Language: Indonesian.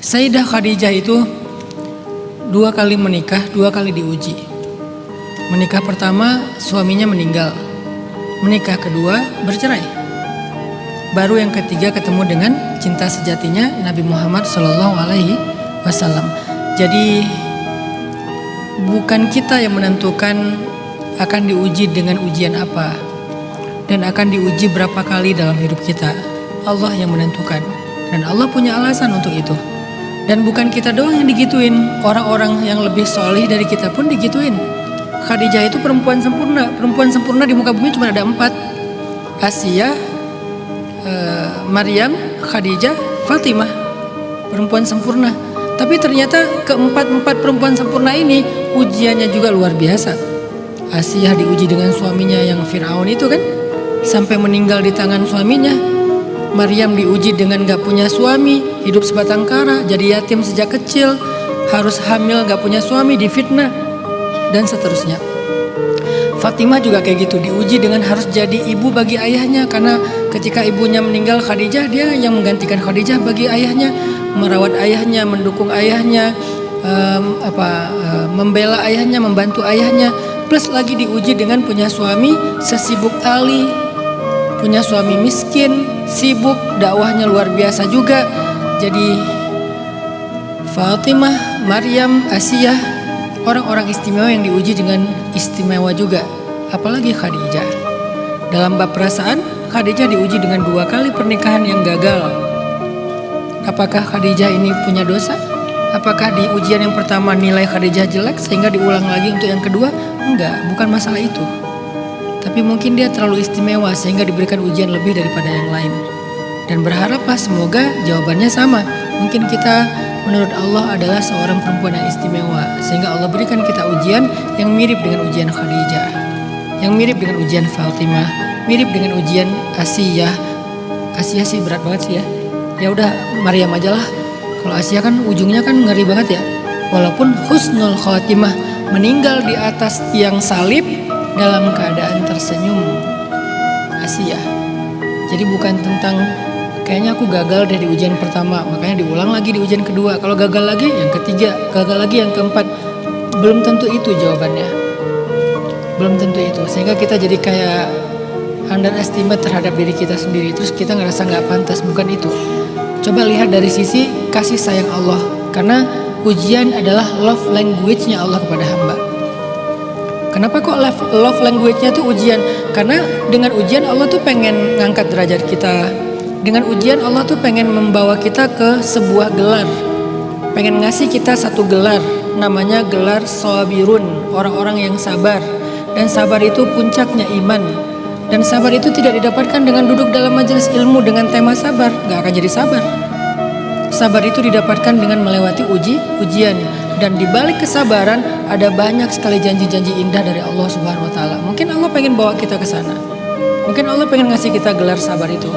Sayyidah Khadijah itu 2 kali menikah, 2 kali diuji. Menikah pertama suaminya meninggal, menikah kedua bercerai. Baru yang ketiga ketemu dengan cinta sejatinya Nabi Muhammad SAW. Jadi bukan kita yang menentukan akan diuji dengan ujian apa dan akan diuji berapa kali dalam hidup kita. Allah yang menentukan dan Allah punya alasan untuk itu. Dan bukan kita doang yang digituin, orang-orang yang lebih solih dari kita pun digituin. Khadijah itu perempuan sempurna di muka bumi cuma ada 4. Asiyah, Maryam, Khadijah, Fatimah, perempuan sempurna. Tapi ternyata keempat perempuan sempurna ini ujiannya juga luar biasa. Asiyah diuji dengan suaminya yang Fir'aun itu kan, sampai meninggal di tangan suaminya. Maryam diuji dengan gak punya suami, hidup sebatang kara, jadi yatim sejak kecil, harus hamil gak punya suami, difitnah, dan seterusnya. Fatimah juga kayak gitu, diuji dengan harus jadi ibu bagi ayahnya, karena ketika ibunya meninggal Khadijah, dia yang menggantikan Khadijah bagi ayahnya, merawat ayahnya, mendukung ayahnya, membela ayahnya, membantu ayahnya, plus lagi diuji dengan punya suami sesibuk Ali, punya suami miskin, sibuk, dakwahnya luar biasa juga. Jadi Fatimah, Maryam, Asiyah, orang-orang istimewa yang diuji dengan istimewa juga. Apalagi Khadijah. Dalam bab perasaan, Khadijah diuji dengan 2 kali pernikahan yang gagal. Apakah Khadijah ini punya dosa? Apakah di ujian yang pertama nilai Khadijah jelek sehingga diulang lagi untuk yang kedua? Enggak, bukan masalah itu. Tapi mungkin dia terlalu istimewa sehingga diberikan ujian lebih daripada yang lain. Dan berharaplah semoga jawabannya sama. Mungkin kita menurut Allah adalah seorang perempuan yang istimewa, sehingga Allah berikan kita ujian yang mirip dengan ujian Khadijah, yang mirip dengan ujian Fatimah, mirip dengan ujian Asiyah. Asiyah sih berat banget sih ya. Ya udah Maryam aja lah. Kalau Asiyah kan ujungnya kan ngeri banget ya. Walaupun husnul khotimah, meninggal di atas tiang salib dalam keadaan tersenyum. Asiyah. Jadi bukan tentang kayaknya aku gagal deh di ujian pertama, makanya diulang lagi di ujian kedua. Kalau gagal lagi yang ketiga, gagal lagi yang keempat. Belum tentu itu jawabannya. Belum tentu itu. Sehingga kita jadi kayak underestimate terhadap diri kita sendiri. Terus kita ngerasa gak pantas, bukan itu. Coba lihat dari sisi kasih sayang Allah. Karena ujian adalah love language-nya Allah kepada hamba. Kenapa kok love language-nya tuh ujian? Karena dengan ujian Allah tuh pengen ngangkat derajat kita. Dengan ujian Allah tuh pengen membawa kita ke sebuah gelar. Pengen ngasih kita satu gelar. Namanya gelar sabirun, orang-orang yang sabar. Dan sabar itu puncaknya iman. Dan sabar itu tidak didapatkan dengan duduk dalam majelis ilmu dengan tema sabar. Gak akan jadi sabar. Sabar itu didapatkan dengan melewati ujian. Dan di balik kesabaran ada banyak sekali janji-janji indah dari Allah Subhanahu wa taala. Mungkin Allah pengen bawa kita ke sana. Mungkin Allah pengen ngasih kita gelar sabar itu.